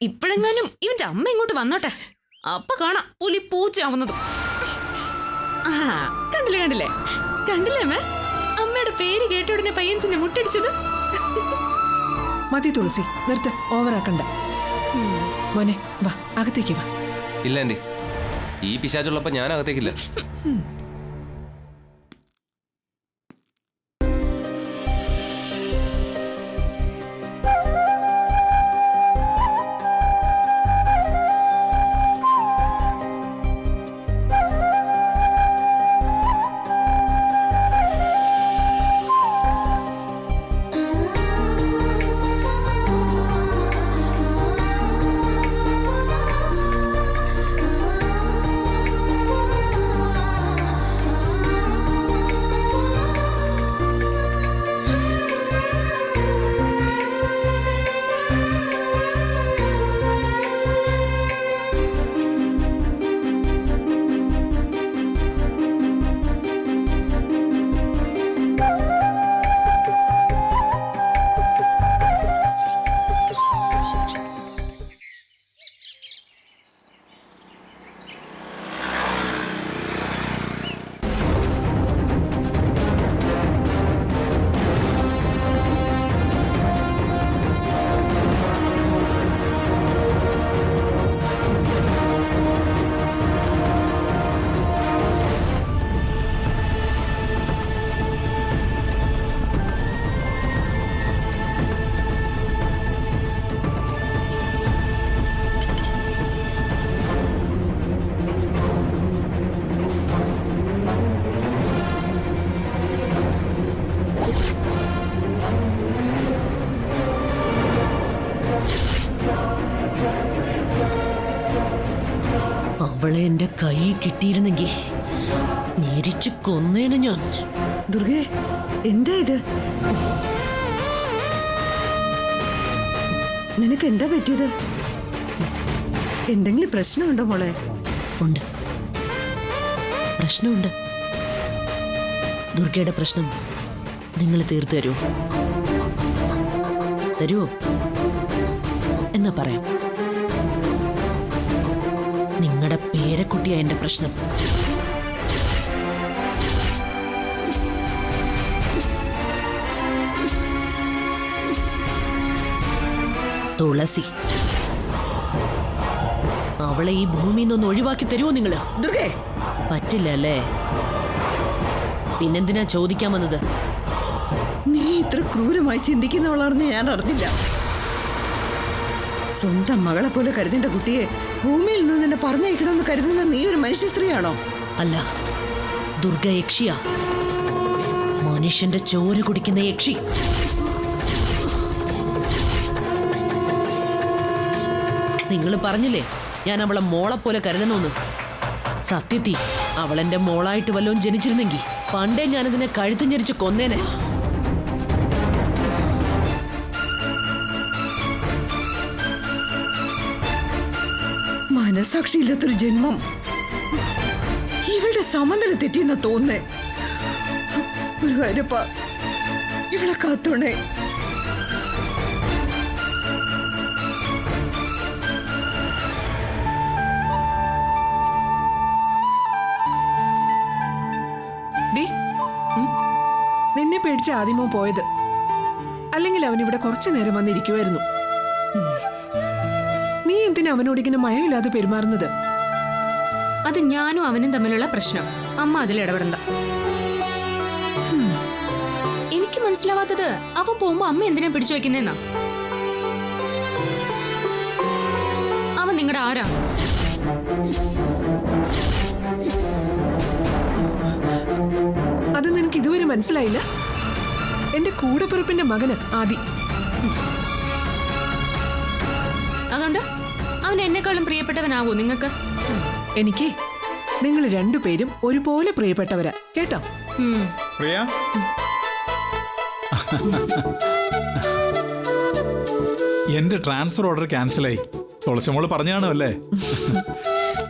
ഇപ്പോഴെങ്ങാനും ഇവന്റെ അമ്മ ഇങ്ങോട്ട് വന്നോട്ടെ, അപ്പൊ കാണാം പുലി പൂച്ചയാവുന്നത്. ആ കണ്ടില്ലേ കണ്ടില്ലേ കണ്ടില്ലേ അമ്മ, അമ്മയുടെ പേര് കേട്ട ഉടനെ പയ്യൻസിന്റെ മുട്ടടിച്ചത്. മതി തുളസി, നിർത്ത്, ഓവറാക്കണ്ട. മോനെ വാ, അകത്തേക്ക് വാ. ഇല്ല ആന്റി, ഈ പിശാചുള്ളപ്പോ ഞാൻ അകത്തേക്കില്ല. അവളെ എന്റെ കൈ കിട്ടിയിരുന്നെങ്കിൽ ഞെരിച്ചു കൊന്നേണ് ഞാൻ. ദുർഗേ, എന്താ ഇത്? നിനക്ക് എന്താ പറ്റിയത്? എന്തെങ്കിലും പ്രശ്നമുണ്ടോ മോളെ? ഉണ്ട്, പ്രശ്നമുണ്ട്. ദുർഗയുടെ പ്രശ്നം നിങ്ങൾ തീർത്തു തരുമോ? തരുമോ എന്നാ പറയാം. നിങ്ങളുടെ പേരക്കുട്ടിയാ എന്റെ പ്രശ്നം. തുളസി, അവളെ ഈ ഭൂമിയിൽ നിന്ന് ഒഴിവാക്കി തരുമോ നിങ്ങള്? ദുർഗേ, പറ്റില്ല അല്ലേ? പിന്നെന്തിനാ ചോദിക്കാൻ വന്നത്? നീ ഇത്ര ക്രൂരമായി ചിന്തിക്കുന്നവളാണെന്ന് ഞാൻ അറിഞ്ഞില്ല. സ്വന്തം മകളെ പോലെ കരുതേണ്ട കുട്ടിയെ ഭൂമിയിൽ നിന്ന് നിന്നെ പറഞ്ഞയക്കണമെന്ന് കരുതുന്ന നീ ഒരു മനുഷ്യ സ്ത്രീയാണോ? അല്ല, ദുർഗ യക്ഷിയാ. മനുഷ്യന്റെ ചോര കുടിക്കുന്ന യക്ഷി. നിങ്ങൾ പറഞ്ഞില്ലേ ഞാൻ അവളെ മോളെ പോലെ കരുതണമെന്ന്. സത്യത്തിൽ അവളെന്റെ മോളായിട്ട് വല്ലതും ജനിച്ചിരുന്നെങ്കിൽ പണ്ടേ ഞാനതിനെ കഴുത്തും ഞെരിച്ച് കൊന്നേനെ. മനസാക്ഷിയില്ലാത്തൊരു ജന്മം. ഇവളുടെ സമനില തെറ്റിയെന്ന തോന്നേ. ഒരു കാര്യപ്പ ഇവളെ കാത്തോണേ. നിന്നെ പേടിച്ച് ആദ്യമോ പോയത്, അല്ലെങ്കിൽ അവൻ ഇവിടെ കുറച്ചു നേരം വന്നിരിക്കുമായിരുന്നു. നീ എന്തിനാ അവനോട് ഇങ്ങനെ മയമില്ലാതെ പെരുമാറുന്നത്? അത് ഞാനും അവനും തമ്മിലുള്ള പ്രശ്നം. അമ്മ അതിൽ ഇടപെടണ്ട. എനിക്ക് മനസ്സിലാവാത്തത് അവൻ പോകുമ്പോ അമ്മ എന്തിനാ പിടിച്ചു വെക്കുന്നെന്നാ. അവൻ നിങ്ങളുടെ ആരാ? അത് നിനക്ക് ഇതുവരെ മനസ്സിലായില്ല? എന്റെ കൂടെപ്പിറപ്പിന്റെ മകന് ആദി. അതുകൊണ്ട് അവൻ എന്നെക്കാളും പ്രിയപ്പെട്ടവനാവോ നിങ്ങൾക്ക്? എനിക്ക് നിങ്ങൾ രണ്ടുപേരും ഒരുപോലെ പ്രിയപ്പെട്ടവരാ, കേട്ടോ? പ്രിയ, എന്റെ ട്രാൻസ്ഫർ ഓർഡർ ക്യാൻസലായി. തുളസിമോള് പറഞ്ഞാണോ അല്ലേ?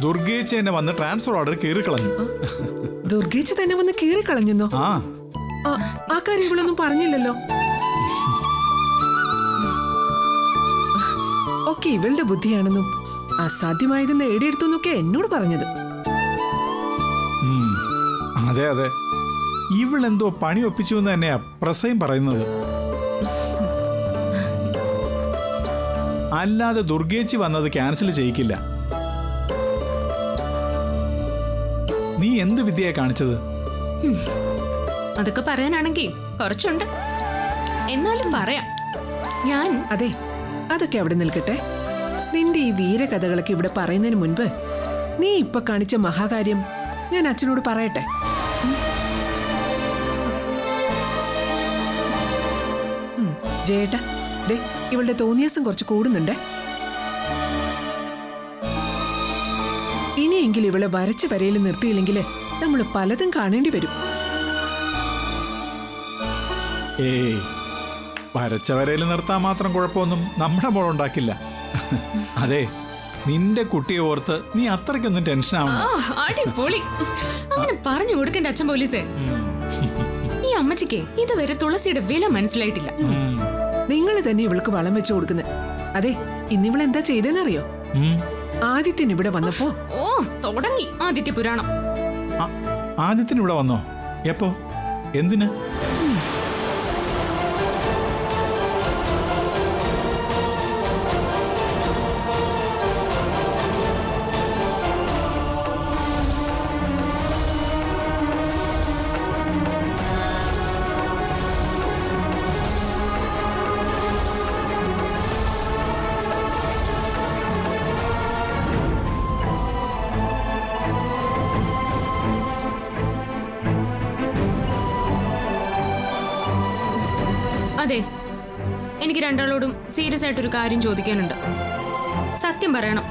ദുർഗേച്ചി എന്നെ വന്ന് ട്രാൻസ്ഫർ ഓർഡർ കീറിക്കളഞ്ഞു. ദുർഗേച്ചി തന്നെ വന്ന് കീറിക്കളഞ്ഞോ? ആ കാര്യങ്ങളൊന്നും പറഞ്ഞില്ലല്ലോ. ഒക്കെ ഇവളുടെ ബുദ്ധിയാണെന്നും അസാധ്യമായത് നേടിയെടുത്തു എന്നോട് പറഞ്ഞത്. ഉം, അതെ അതെ, ഇവളെന്തോ പണി ഒപ്പിച്ചു എന്ന് തന്നെയാ പ്രസയും പറയുന്നത്. അല്ലാതെ ദുർഗേച്ചി വന്നത് ക്യാൻസൽ ചെയ്യിക്കില്ല. നീ എന്ത് വിദ്യയാ കാണിച്ചത്? അതൊക്കെ പറയാനാണെങ്കിൽ കുറച്ചുണ്ട്, എന്നാലും പറയാം. ഞാൻ അതെ, അതൊക്കെ അവിടെ നിൽക്കട്ടെ. നിന്റെ ഈ വീരകഥകളൊക്കെ ഇവിടെ പറയുന്നതിന് മുൻപ് നീ ഇപ്പൊ കാണിച്ച മഹാകാര്യം ഞാൻ അച്ഛനോട് പറയട്ടെ. ജയേട്ടാ, ദേ ഇവളുടെ തോന്നിയാസം കുറച്ച് കൂടുന്നുണ്ടേ. ഇനിയെങ്കിലും ഇവളെ വരച്ച വരയിൽ നിർത്തിയില്ലെങ്കിൽ നമ്മൾ പലതും കാണേണ്ടി വരും. ഏയ്, വരച്ച വരയിൽ നിർത്താൻ മാത്രം കുഴപ്പമൊന്നും നമ്മുടെ മോൾ ഉണ്ടാക്കില്ല. അതെ, നിന്റെ കുട്ടിയെ ഓർത്ത് നീ അത്രയ്ക്കൊന്നും ടെൻഷൻ ആവണം. അടിപൊളി. അങ്ങനെ പറഞ്ഞു കൊടുക്കണ്ട അച്ഛൻ പോലീസേ. ഈ അമ്മച്ചിക്ക് ഇതുവരെ തുളസിയുടെ വില മനസ്സിലായിട്ടില്ല. നിങ്ങൾ തന്നെ ഇവൾക്ക് വളം വെച്ചു കൊടുക്കുന്നത്. അതെ, ഇന്നിവൾ എന്താ ചെയ്തെന്നറിയോ? ആദിത്യൻ ഇവിടെ വന്നപ്പോ ഓ, തുടങ്ങി ആദിത്യ പുരാണം. ആദ്യത്തിന് ഇവിടെ വന്നോ? എപ്പോ? എന്തിന്? അതെ, എനിക്ക് രണ്ടാളോടും സീരിയസ് ആയിട്ടൊരു കാര്യം ചോദിക്കാനുണ്ട്. സത്യം പറയണം.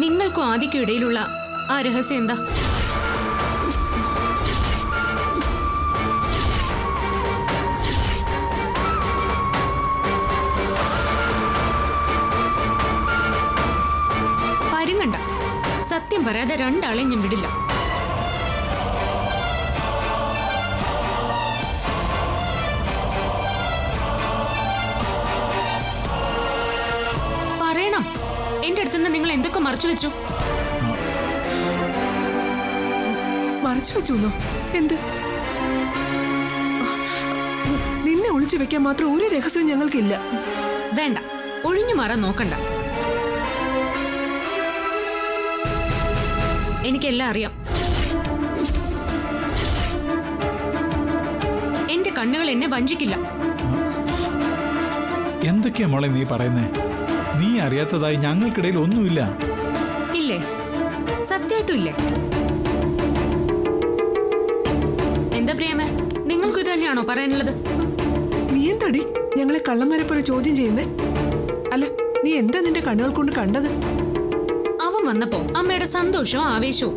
നിങ്ങൾക്കും ആദിക്കും ഇടയിലുള്ള ആ രഹസ്യം എന്താ? പരുങ്ങണ്ട, സത്യം പറയാതെ രണ്ടാളെയും ഞാൻ വിടില്ല. പറയണം, എന്റെ അടുത്തുനിന്ന് നിങ്ങൾ എന്തൊക്കെ മറച്ചു വെച്ചു? മറച്ചു വെച്ചോന്നോ? എന്ത്? നിന്നെ ഒളിച്ചു വെക്കാൻ മാത്രം ഒരു രഹസ്യവും ഞങ്ങൾക്കില്ല. വേണ്ട, ഒഴിഞ്ഞു മാറാൻ നോക്കണ്ട. എനിക്കെല്ലാം അറിയാം. എന്റെ കണ്ണുകൾ എന്നെ വഞ്ചിക്കില്ല. എന്തൊക്കെയാ മോളെ നീ പറയുന്നേ? നീ അറിയാത്തതായി ഞങ്ങൾക്കിടയിൽ ഒന്നുമില്ല. ഇല്ലേ? സത്യമായിട്ടും ഇല്ലേ? എന്താ പ്രിയമേ, നിങ്ങൾക്കും ഇത് തന്നെയാണോ പറയാനുള്ളത്? നീ എന്താടി ഞങ്ങളെ കള്ളന്മാരെ പോലെ ചോദ്യം ചെയ്യുന്നേ? അല്ല, നീ എന്താ നിന്റെ കണ്ണുകൾ കൊണ്ട് കണ്ടത്? അവൻ വന്നപ്പോ അമ്മയുടെ സന്തോഷവും ആവേശവും.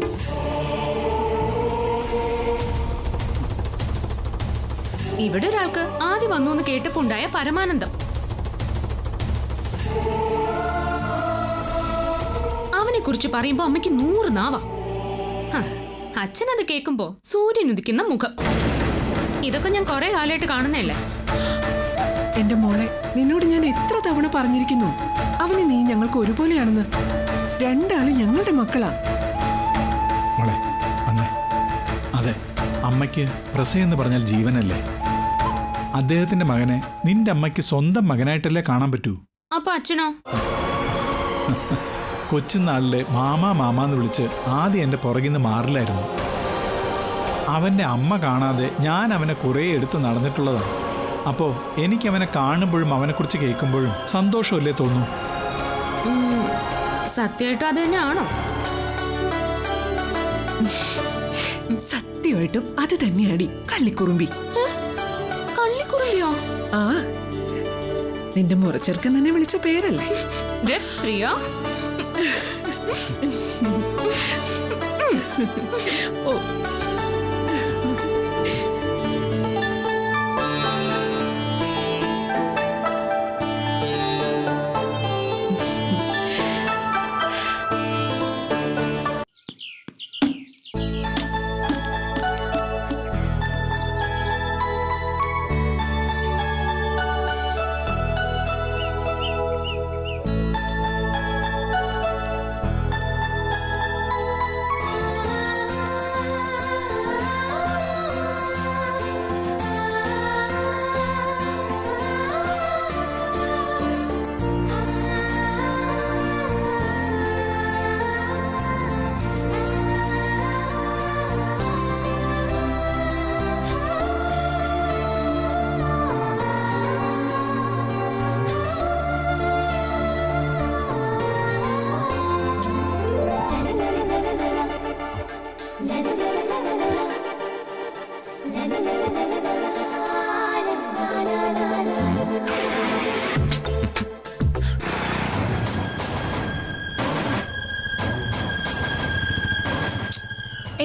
ഇവിടെ ഒരാൾക്ക് ആദ്യം വന്നു എന്ന് കേട്ടപ്പോ ഉണ്ടായ പരമാനന്ദം. അവനെ കുറിച്ച് പറയുമ്പോ അമ്മയ്ക്ക് 100 നാവാ. അച്ഛനത് കേൾക്കുമ്പോ സൂര്യൻ ഉദിക്കുന്ന മുഖം. ഇതൊക്കെ ഞാൻ കുറെ കാലമായിട്ട് കാണുന്നല്ലേ. എന്റെ മോളെ, നിന്നോട് ഞാൻ എത്ര തവണ പറഞ്ഞിരിക്കുന്നു, അവന് നീ ഞങ്ങൾക്ക് ഒരുപോലെയാണെന്ന്. രണ്ടാളും ഞങ്ങളുടെ മക്കളാ. മോളെ അന്നേ, അതെ, അമ്മയ്ക്ക് പ്രസയെന്ന് പറഞ്ഞാൽ ജീവനല്ലേ. അദ്ദേഹത്തിന്റെ മകനെ നിന്റെ അമ്മയ്ക്ക് സ്വന്തം മകനായിട്ടല്ലേ കാണാൻ പറ്റൂ. അപ്പൊ അച്ഛനോ? കൊച്ചുനാളിലെ മാമാ മാമാന്ന് വിളിച്ച് ആദ്യം എൻ്റെ പുറകിൽ നിന്ന് മാറില്ലായിരുന്നു. അവൻ്റെ അമ്മ കാണാതെ ഞാൻ അവനെ കുറേ എടുത്ത് നടന്നിട്ടുള്ളതാണ്. അപ്പോൾ എനിക്കവനെ കാണുമ്പോഴും അവനെക്കുറിച്ച് കേൾക്കുമ്പോഴും സന്തോഷമല്ലേ തോന്നൂ? സത്യമായിട്ടും അത് തന്നെയാണോ? സത്യമായിട്ടും അത് തന്നെയാടി കള്ളിക്കുറുമ്പി. കള്ളിക്കുറുമ്പിയോ? ആ, നിന്റെ മുറച്ചെറുക്കൻ തന്നെ വിളിച്ച പേരല്ലേ? പ്രിയ, ഓ,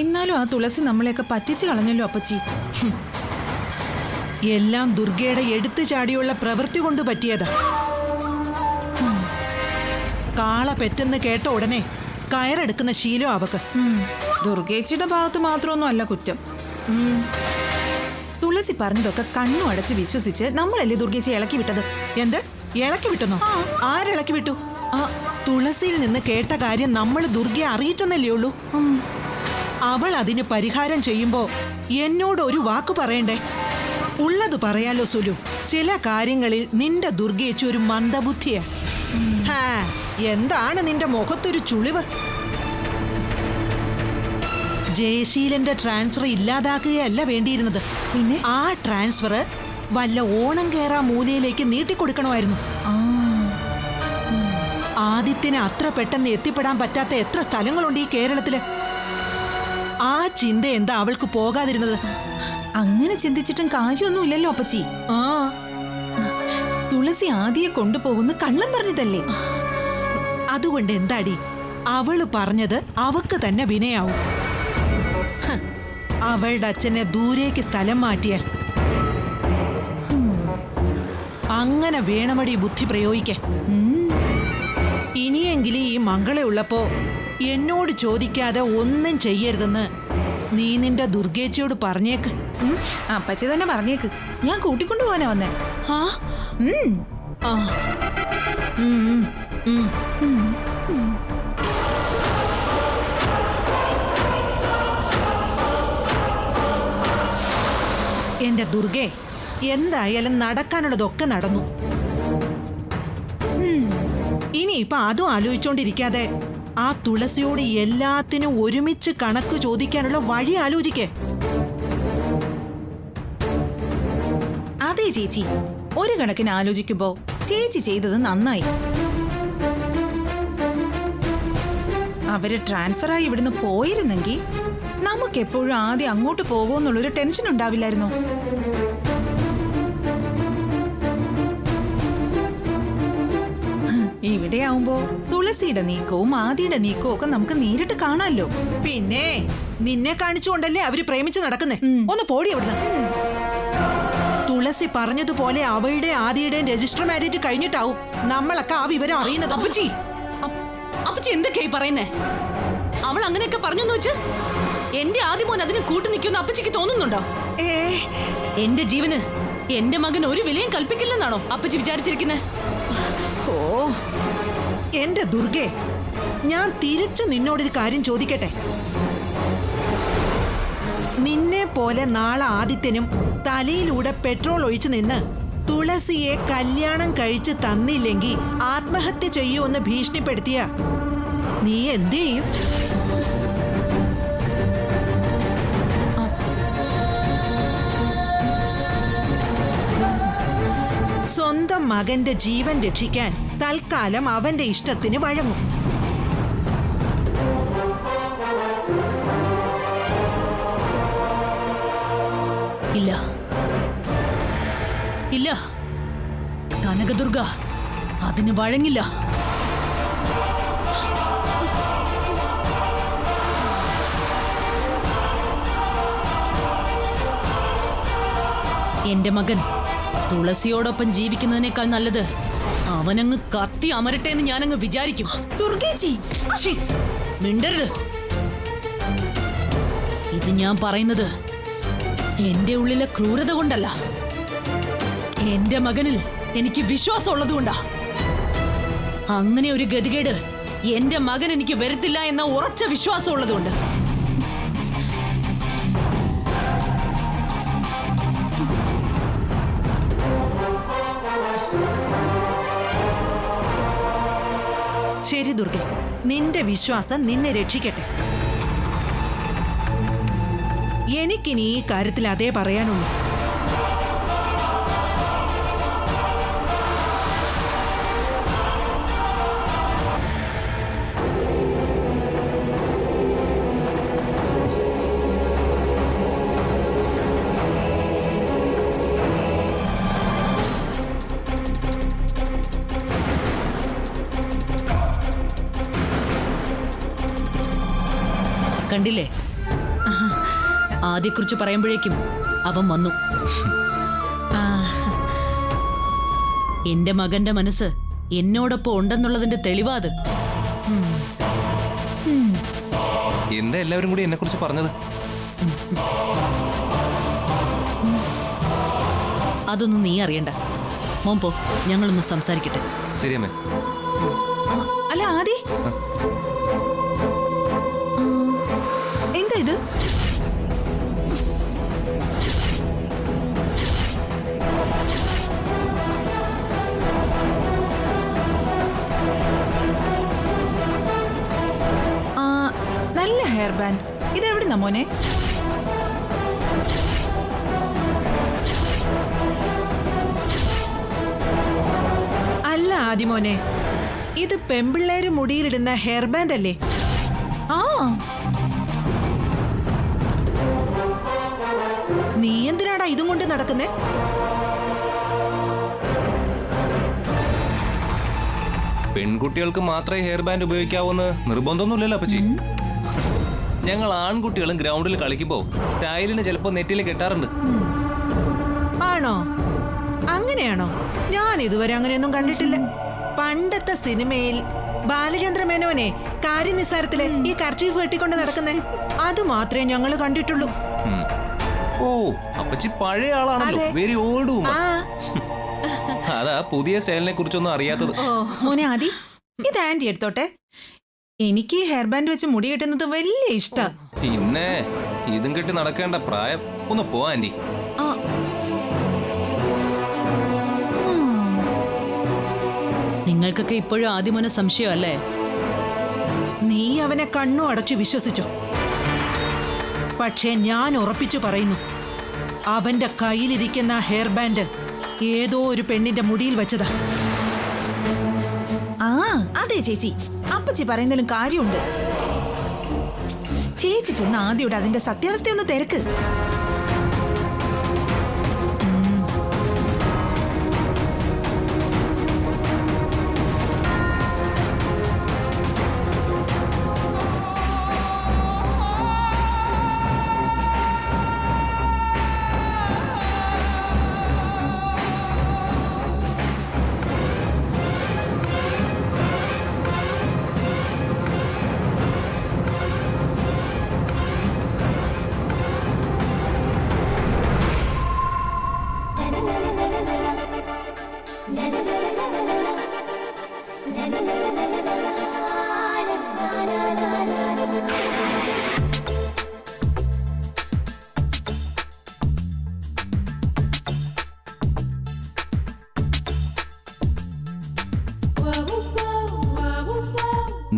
എന്നാലും ആ തുളസി നമ്മളെയൊക്കെ പറ്റിച്ചു കളഞ്ഞല്ലോ അപ്പച്ചി. എല്ലാം ദുർഗയുടെ എടുത്തു ചാടിയുള്ള പ്രവൃത്തി കൊണ്ട് പറ്റിയതാ. കാള പെറ്റെന്ന് കേട്ട ഉടനെ കയറെടുക്കുന്ന ശീലം അവക്ക്. ദുർഗേച്ചിയുടെ ഭാഗത്ത് മാത്രമൊന്നും അല്ല കുറ്റം. തുളസി പറഞ്ഞതൊക്കെ കണ്ണും അടച്ച് വിശ്വസിച്ച് നമ്മളല്ലേ ദുർഗേച്ചി ഇളക്കി വിട്ടത്. എന്ത് ഇളക്കി വിട്ടെന്നോ? ആരിളക്കി വിട്ടു? തുളസിയിൽ നിന്ന് കേട്ട കാര്യം നമ്മൾ ദുർഗയെ അറിയിച്ചെന്നല്ലേ ഉള്ളൂ. അവൾ അതിന് പരിഹാരം ചെയ്യുമ്പോ എന്നോട് ഒരു വാക്ക് പറയണ്ടേ? ഉള്ളത് പറയാലോ സുലു. ചില കാര്യങ്ങളിൽ നിന്റെ ദുർഗേച്ചി ഒരു മന്ദബുദ്ധിയാ. എന്താണ് നിന്റെ മുഖത്തൊരു ചുളിവ്? ജയശീലന്റെ ട്രാൻസ്ഫർ ഇല്ലാതാക്കുകയല്ല വേണ്ടിയിരുന്നത്. പിന്നെ ആ ട്രാൻസ്ഫർ വല്ല ഓണം കേറാ മൂലയിലേക്ക് നീട്ടിക്കൊടുക്കണമായിരുന്നു. ആദിത്യന് അത്ര പെട്ടെന്ന് എത്തിപ്പെടാൻ പറ്റാത്ത എത്ര സ്ഥലങ്ങളുണ്ട് ഈ കേരളത്തില്. ആ ചിന്ത എന്താ അവൾക്ക് പോകാതിരുന്നത്? അങ്ങനെ ചിന്തിച്ചിട്ടും കാര്യമൊന്നുമില്ലല്ലോ അപ്പച്ചി. തുളസി ആദിയെ കൊണ്ടുപോകുന്ന കള്ളം പറഞ്ഞതല്ലേ? അതുകൊണ്ട് എന്താടി? അവള് പറഞ്ഞത് അവക്ക് തന്നെ വിനയാവും. അവളുടെ അച്ഛനെ ദൂരേക്ക് സ്ഥലം മാറ്റിയാൽ അങ്ങനെ വേണമടി ബുദ്ധി പ്രയോഗിക്കാൻ. ഇനിയെങ്കിലും ഈ മംഗള ഉള്ളപ്പോ എന്നോട് ചോദിക്കാതെ ഒന്നും ചെയ്യരുതെന്ന് നീ നിന്റെ ദുർഗേച്ചിയോട് പറഞ്ഞേക്ക്. അപ്പച്ചി തന്നെ പറഞ്ഞേക്ക്. ഞാൻ കൂട്ടിക്കൊണ്ടുപോകാനാ വന്നേ. ആ ആ ഉം ഉം ഉം. എന്റെ ദുർഗേ, എന്തായാലും നടക്കാനുള്ളതൊക്കെ നടന്നു. ഇനിയിപ്പൊ അതും ആലോചിച്ചോണ്ടിരിക്കാതെ ആ തുളസിയോട് എല്ലാത്തിനും ഒരുമിച്ച് കണക്ക് ചോദിക്കാനുള്ള വഴി ആലോചിക്കേ. അതെ ചേച്ചി, ഒരു കണക്കിന് ആലോചിക്കുമ്പോ ചേച്ചി ചെയ്തത് നന്നായി. അവര് ട്രാൻസ്ഫർ ആയി ഇവിടുന്ന് പോയിരുന്നെങ്കിൽ നമുക്കെപ്പോഴും ആദ്യം അങ്ങോട്ട് പോകുമെന്നുള്ളൊരു ടെൻഷൻ ഉണ്ടാവില്ലായിരുന്നോ? ഇവിടെ ആവുമ്പോ തുളസിയുടെ നീക്കവും ആദിയുടെ നീക്കവും ഒക്കെ നമുക്ക് നേരിട്ട് കാണാമല്ലോ. പിന്നെ നിന്നെ കാണിച്ചുകൊണ്ടല്ലേ അവര് പ്രേമിച്ച് നടക്കുന്നേ. ഒന്ന് പോടി അവിടുന്ന്. തുളസി പറഞ്ഞതുപോലെ അവളുടെ ആദിയുടെയും രജിസ്റ്റർ മാരേജ് കഴിഞ്ഞിട്ടാവും നമ്മളൊക്കെ ആ വിവരം അറിയുന്നത്. അപ്പച്ചി എന്തൊക്കെയായി പറയുന്നേ? അവൾ അങ്ങനെയൊക്കെ പറഞ്ഞെന്ന് വെച്ച് എന്റെ ആദ്യമോൻ അതിന് കൂട്ടു നിൽക്കുമെന്ന് അപ്പച്ചിക്ക് തോന്നുന്നുണ്ടോ? എന്റെ ജീവന് എന്റെ മകൻ ഒരു വിലയും കൽപ്പിക്കില്ലെന്നാണോ അപ്പച്ചി വിചാരിച്ചിരിക്കുന്നേ? ഓ എന്റെ ദുർഗേ, ഞാൻ തിരിച്ചു നിന്നോടൊരു കാര്യം ചോദിക്കട്ടെ. നിന്നെ പോലെ നാളെ ആദിത്യനും തലയിലൂടെ പെട്രോൾ ഒഴിച്ചു നിന്ന് തുളസിയെ കല്യാണം കഴിച്ച് തന്നില്ലെങ്കിൽ ആത്മഹത്യ ചെയ്യുമെന്ന് ഭീഷണിപ്പെടുത്തിയ നീ എന്ത് ചെയ്യും? സ്വന്തം മകന്റെ ജീവൻ രക്ഷിക്കാൻ തൽക്കാലം അവന്റെ ഇഷ്ടത്തിന് വഴങ്ങും. ഇല്ല ഇല്ല, കനകദുർഗ അതിന് വഴങ്ങില്ല. എന്റെ മകൻ തുളസിയോടൊപ്പം ജീവിക്കുന്നതിനേക്കാൾ നല്ലത് അവനങ്ങ് കത്തി അമരട്ടെ എന്ന് ഞാനങ്ങ് വിചാരിക്കും. ദുർഗേച്ചി മിണ്ടരുത്. ഇത് ഞാൻ പറയുന്നത് എന്റെ ഉള്ളിലെ ക്രൂരത കൊണ്ടല്ല, എന്റെ മകനിൽ എനിക്ക് വിശ്വാസം ഉള്ളതുകൊണ്ടാ. അങ്ങനെ ഒരു ഗതികേട് എന്റെ മകൻ എനിക്ക് വരുത്തില്ല എന്ന ഉറച്ച വിശ്വാസം ഉള്ളതുകൊണ്ട്. ശരി ദുർഗ, നിന്റെ വിശ്വാസം നിന്നെ രക്ഷിക്കട്ടെ. എനിക്കിനി ഈ കാര്യത്തിൽ അതേ പറയാനുള്ളൂ. കണ്ടില്ലേ, ആദ്യക്കുറിച്ച് പറയുമ്പോഴേക്കും അവൻ വന്നു. ആ, എന്റെ മകന്റെ മനസ്സ് എന്നോടൊപ്പം ഉണ്ടെന്നുള്ളതിന്റെ തെളിവാത്. എന്താ എല്ലാവരും കൂടി എന്നെ കുറിച്ച് പറഞ്ഞത്? അതൊന്നും നീ അറിയണ്ട. മോൻ പോ, ഞങ്ങളൊന്ന് സംസാരിക്കട്ടെ. ശരി അമ്മേ. അല്ല ആദി, എന്താ ഇത്? ആ, നല്ല ഹെയർ ബാൻഡ്. ഇതെവിടുന്നാ മോനെ? അല്ല ആദിമോനെ, ഇത് പെമ്പിള്ളേര് മുടിയിലിടുന്ന ഹെയർ ബാൻഡ് അല്ലേ? ആ, നീ എന്തിനാടാ ഇതും കൊണ്ട് നടക്കുന്നേ? പെൺകുട്ടികൾക്ക് മാത്രമേ ഹെയർ ബാൻഡ് ഉപയോഗിക്കാവൂന്ന് നിർബന്ധമൊന്നുമില്ലല്ലോ അപ്പച്ചി. ഞങ്ങൾ ആൺകുട്ടികളും ഗ്രൗണ്ടിൽ കളിക്കുമ്പോൾ സ്റ്റൈലിന് ചിലപ്പോൾ നെറ്റിൽ കെട്ടാറുണ്ട്. ആണോ? അങ്ങനെയാണോ? ഞാൻ ഇതുവരെ അങ്ങനെയൊന്നും കണ്ടിട്ടില്ല. പണ്ടത്തെ സിനിമയിൽ ബാലചന്ദ്ര മേനോനെ കാര്യനിസ്സാരത്തില് ഈ കർച്ചീഫ് വെട്ടിക്കൊണ്ട് നടക്കുന്നേ അത് മാത്രമേ ഞങ്ങൾ കണ്ടിട്ടുള്ളൂ. ഓ, അപ്പച്ചി പഴയ ആളാണല്ലോ. അതെ. Very old woman. ആ, അതാ പുതിയ സ്റ്റൈലിനെ കുറിച്ചൊന്നും അറിയാത്തത്. ഓ, മോനെ ആദി, ഇത് ആന്റി എടുത്തോട്ടെ. എനിക്ക് ഹെയർ ബാൻഡ് വെച്ച് മുടി കെട്ടുന്നത് വലിയ ഇഷ്ടാ. പിന്നെ ഇതും കെട്ടി നടക്കേണ്ട പ്രായം. ഒന്ന് പോ ആന്റി. ആ. ഉം. നിങ്ങൾക്കൊക്കെ ഇപ്പോഴും ആദ്യമോനെ സംശയമല്ലേ? നീ അവനെ കണ്ണു അടച്ചു വിശ്വസിച്ചോ? പക്ഷേ ഞാൻ ഉറപ്പിച്ചു പറയുന്നു, അവന്റെ കയ്യിലിരിക്കുന്ന ഹെയർ ബാൻഡ് ഏതോ ഒരു പെണ്ണിന്റെ മുടിയിൽ വെച്ചതാ. ആ, അതെ ചേച്ചി, അപ്പച്ചി പറയുന്നതിലും കാര്യമുണ്ട്. ചേച്ചി ചെന്ന് ആദ്യയോടെ അതിന്റെ സത്യാവസ്ഥയൊന്ന് തിരക്ക്.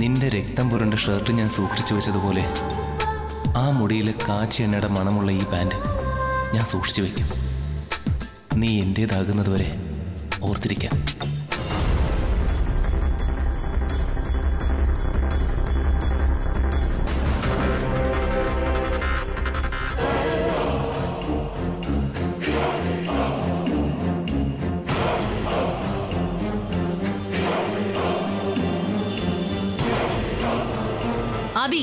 നിന്റെ രക്തം പുരണ്ട ഷർട്ട് ഞാൻ സൂക്ഷിച്ചു വെച്ചതുപോലെ ആ മുടിയിലെ കാച്ചി എണ്ണയുടെ മണമുള്ള ഈ പാൻറ് ഞാൻ സൂക്ഷിച്ചു വെക്കും. നീ എൻ്റേതാകുന്നതുവരെ ഓർത്തിരിക്കാൻ. ആദി,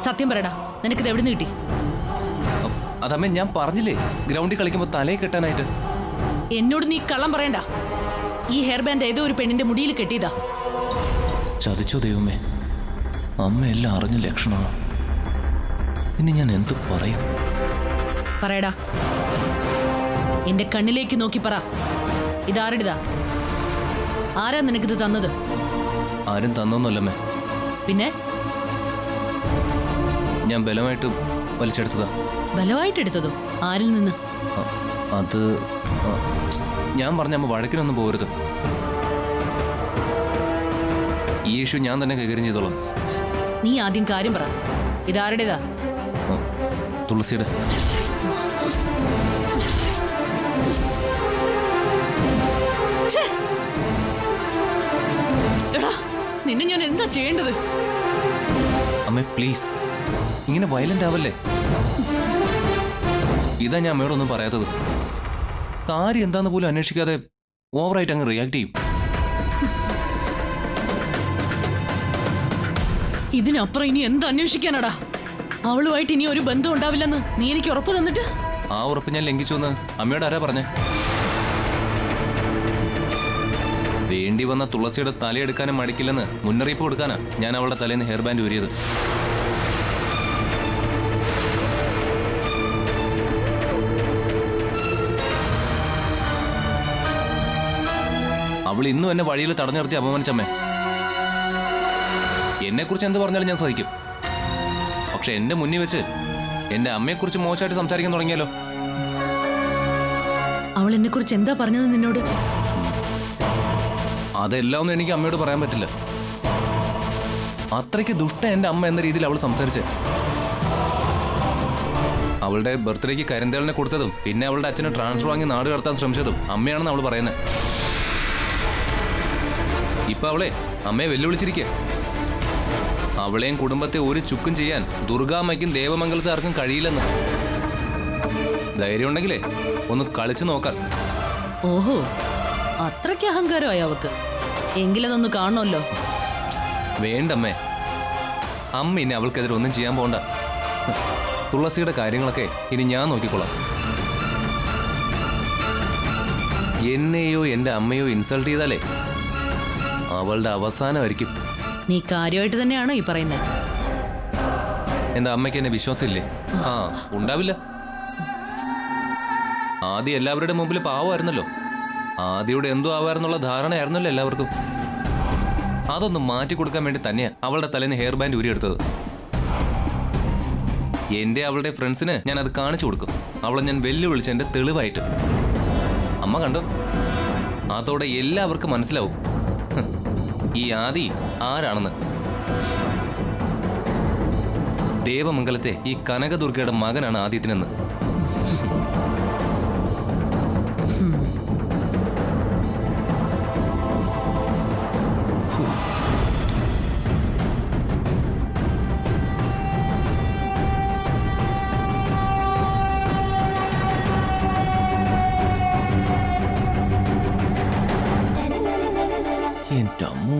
സത്യം പറയടാ, നിനക്കിത് എവിടെ നിന്ന് കിട്ടി? അതമ്മേ, ഞാൻ പറഞ്ഞില്ലേ ഗ്രൗണ്ടിൽ കളിക്കുമ്പോൾ തലയെ കെട്ടാനായിട്ട്. എന്നോട് നീ കള്ളം പറയണ്ട. ഈ ഹെയർ ബാൻഡ് ഏതോ ഒരു പെണ്ണിന്റെ മുടിയിൽ കെട്ടിയതാ. ചതിച്ചോ ദൈവമേ, അമ്മ എല്ലാം അറിഞ്ഞ ലക്ഷണമാണ്. ഇനി ഞാൻ എന്തു പറയും? പറയടാ, എന്റെ കണ്ണിലേക്ക് നോക്കി പറ. ഇതാരുടെതാ? ആരാ നിനക്കിത് തന്നത്? ആരും തന്നൊന്നുമല്ലമ്മേ, പിന്നെ ഞാൻ ബലമായിട്ട് വലിച്ചെടുത്തതാ. ബലമായിട്ട് എടുത്തതോ? ആരിൽ നിന്ന്? അത് ഞാൻ പറഞ്ഞ അമ്മ വഴക്കിനൊന്നും പോകരുത്. ഈ ഇഷ്യൂ ഞാൻ തന്നെ കൈകാര്യം ചെയ്തോളാം. നീ ആദ്യം കാര്യം പറ. ഇതാരുടേതാ? തുളസിയുടെ. എടാ, നിന്നെ ഞാൻ എന്താ ചെയ്യേണ്ടത്? അമ്മേ പ്ലീസ്, ഇങ്ങനെ വയലന്റ് ആവല്ലേ. ഇതാ ഞാൻ അമ്മയോടൊന്നും പറയാത്തത്. കാര്യം എന്താന്ന് പോലും അന്വേഷിക്കാതെ ഓവറായിട്ട് അങ്ങ് റിയാക്ട് ചെയ്യും. ഇതിനപ്പുറം ഇനി എന്ത് അന്വേഷിക്കാനടാ? അവളുമായിട്ട് ഇനി ഒരു ബന്ധം ഉണ്ടാവില്ലെന്ന് നീ എനിക്ക് ഉറപ്പ് തന്നിട്ട് ആ ഉറപ്പ് ഞാൻ ലംഘിച്ചു എന്ന് അമ്മയോട് ആരാ പറഞ്ഞേ? വേണ്ടി വന്ന തുളസിയുടെ തലയെടുക്കാനും മടിക്കില്ലെന്ന് മുന്നറിയിപ്പ് കൊടുക്കാനാ ഞാൻ അവളുടെ തലേന്ന് ഹെയർ ബാൻഡ് ഊരിയത്. അവൾ ഇന്നും എന്നെ വഴിയിൽ തടഞ്ഞു നിർത്തി അപമാനിച്ചമ്മേ. എന്നെക്കുറിച്ച് എന്ത് പറഞ്ഞാലും ഞാൻ സഹിക്കും. പക്ഷെ എന്റെ മുന്നിൽ വെച്ച് എന്റെ അമ്മയെക്കുറിച്ച് മോശമായിട്ട് സംസാരിക്കാൻ തുടങ്ങിയാലോ? അവൾ എന്നെ കുറിച്ച് എന്താ പറഞ്ഞത് നിന്നോട്? അതെല്ലാം ഒന്നും എനിക്ക് അമ്മയോട് പറയാൻ പറ്റില്ല. അത്രയ്ക്ക് ദുഷ്ട എന്റെ അമ്മ എന്ന രീതിയിൽ അവൾ സംസാരിച്ച്. അവളുടെ ബർത്ത്ഡേക്ക് കരിന്തേളിനെ കൊടുത്തതും പിന്നെ അവളുടെ അച്ഛന് ട്രാൻസ്ഫർ വാങ്ങി നാട് കടത്താൻ ശ്രമിച്ചതും അമ്മയാണെന്ന് അവൾ പറയുന്നത്. ഇപ്പൊ അവളെ അമ്മയെ വെല്ലുവിളിച്ചിരിക്കുക. അവളെയും കുടുംബത്തെ ഒരു ചുക്കും ചെയ്യാൻ ദുർഗാമ്മയ്ക്കും ദേവമംഗലത്തുകാർക്കും കഴിയില്ലെന്ന്. ധൈര്യം ഉണ്ടെങ്കിലേ ഒന്ന് കളിച്ചു നോക്കാൻ. ഓഹോ, അത്രയ്ക്ക് അഹങ്കാരമായി അവക്ക്. എങ്കിലതൊന്ന് കാണണമല്ലോ. വേണ്ടമ്മേ, അമ്മ ഇനി അവൾക്കെതിരെ ഒന്നും ചെയ്യാൻ പോണ്ട. തുളസിയുടെ കാര്യങ്ങളൊക്കെ ഇനി ഞാൻ നോക്കിക്കൊള്ളാം. എന്നെയോ എൻ്റെ അമ്മയോ ഇൻസൾട്ട് ചെയ്താലേ അവളുടെ അവസാനമായിരിക്കും. നീ കാര്യമായിട്ട് തന്നെയാണോ ഈ പറയുന്നത്? എൻ്റെ അമ്മയ്ക്ക് എന്നെ വിശ്വാസമില്ലേ? ആ, ഉണ്ടാവില്ല. ആദ്യം എല്ലാവരുടെ മുമ്പിൽ പാവമായിരുന്നല്ലോ. ആദ്യയുടെ എന്തോ ആവാറുന്നുള്ള ധാരണയായിരുന്നല്ലോ എല്ലാവർക്കും. അതൊന്ന് മാറ്റി കൊടുക്കാൻ വേണ്ടി തന്നെയാ അവളുടെ തലേന്ന് ഹെയർ ബാൻഡ് ഊരിയെടുത്തത്. എൻ്റെ അവളുടെ ഫ്രണ്ട്സിന് ഞാൻ അത് കാണിച്ചു കൊടുക്കും. അവളെ ഞാൻ വെല്ലുവിളിച്ചതിൻ്റെ തെളിവായിട്ട്. അമ്മ കണ്ടോ? അതോടെ എല്ലാവർക്കും മനസ്സിലാവും ഈ ആദി ആരാണെന്ന്. ദേവമംഗലത്തെ ഈ കനകദുർഗയുടെ മകനാണ് ആദിത്യനെന്ന്. എൻ്റെ അമ്മൂ.